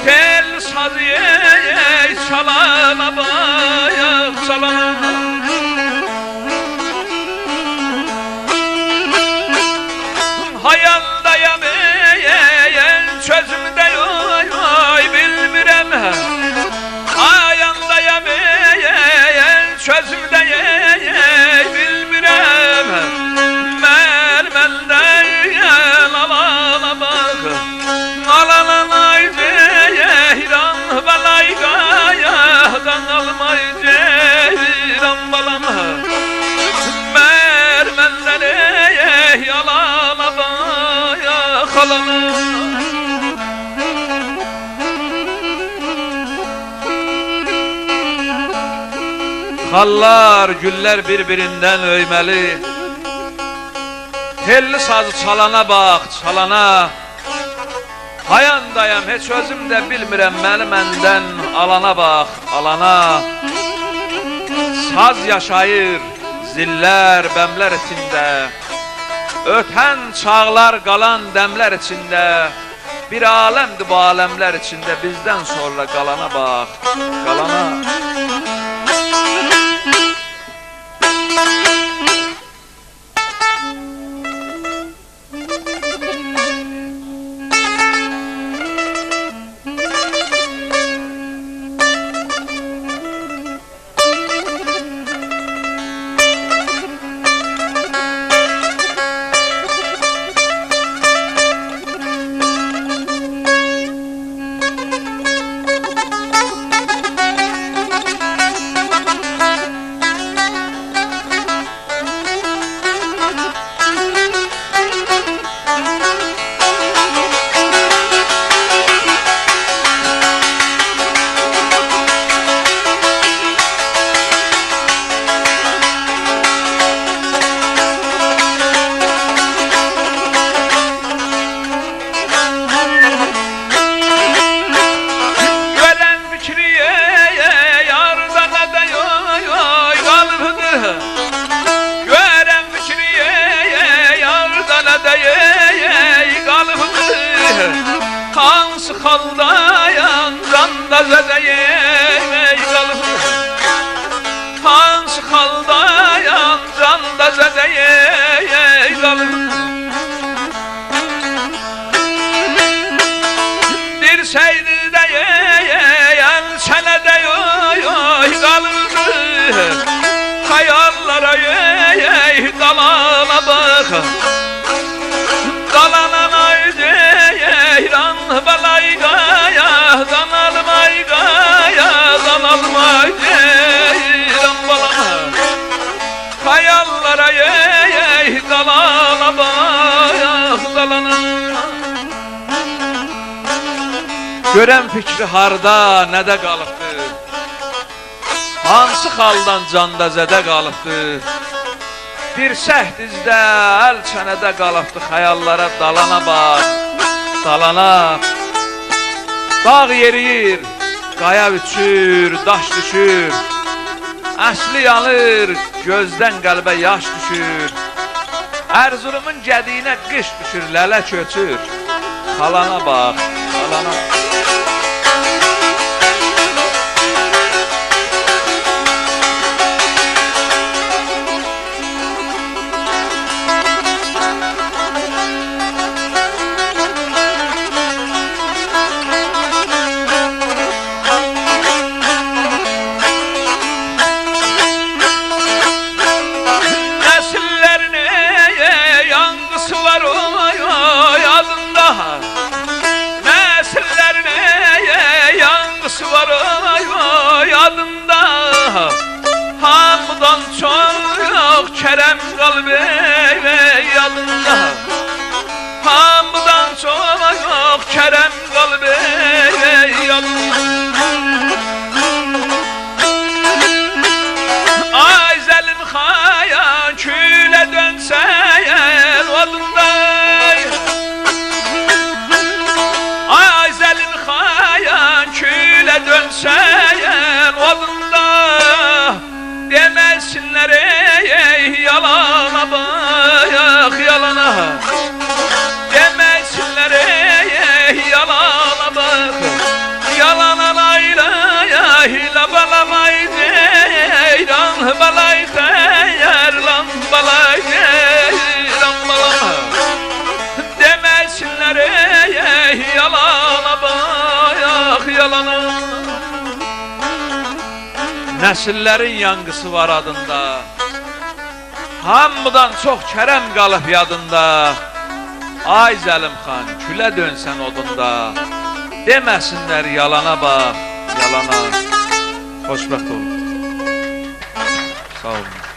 Tel sazıye çalana bayaq çalana. Hayaldayam çözümde yoy bilmirəm. Hayaldayam çözümde bilmirəm. Mərməndən alana bax, alana ceyran balay qayadan almay ceyran balam. Mərməndən alana bax, alana. Xallar, güllər bir-birindən öyməli. Telli sazı çalana bax, çalana. Hayandayam, heç özüm də bilmirəm, məni məndən alana bax, alana. Saz yaşayır, zillər, bəmlər içində. Ötən çağlar qalan dəmlər içində. Bir aləmdir bu aləmlər içində, bizdən sonra qalana bax, qalana. Hansı xaldayan canda zədəyək qalıb. Hansı xaldayan canda zədəyək qalıb. Dirsəydi dəyəyən sənədə yoy qalıb. Xəyallara yey dalana bax, dalana ceyran balay qayadan almay qayadan almay ceyran balam. Xəyallara yey dalana bax, dalana. Görən fikri harda, nədə qalıbdır? Hansı xaldan canda zədə qalıbdır? Bir səht izdə, əl çənədə qalıbdır. Xəyallara dalana bax, dalana. Dağ yeriyir, qaya uçur, daş düşür. Əsli yanır, gözdən qəlbə yaş düşür. Ərzurumun gədiyinə qış düşür, lələ köçür. Xalana bax, xalana. qalıb ey yadında. Hamıdan çox Kərəm qalıb ey yadında. Ay zəlim xayan külə dönsəyən odunda. Ay zəlim xayan külə dönsəyən odunda. Deməsinlər ey yalana bax yalana. Deməsinlər ey yalana bax yalana layla yahila balamay deyran balay deyran balay deyran balama. Deməsinlər ey yalana bax yalana. Nəsillərin yanğısı var adında. Hamıdan çox Kərəm qalıb yadında. Ay zəlim xan külə dönsən odunda. Deməsinlər yalana bax yalana. Xoşbəxt olun. Sağ olun.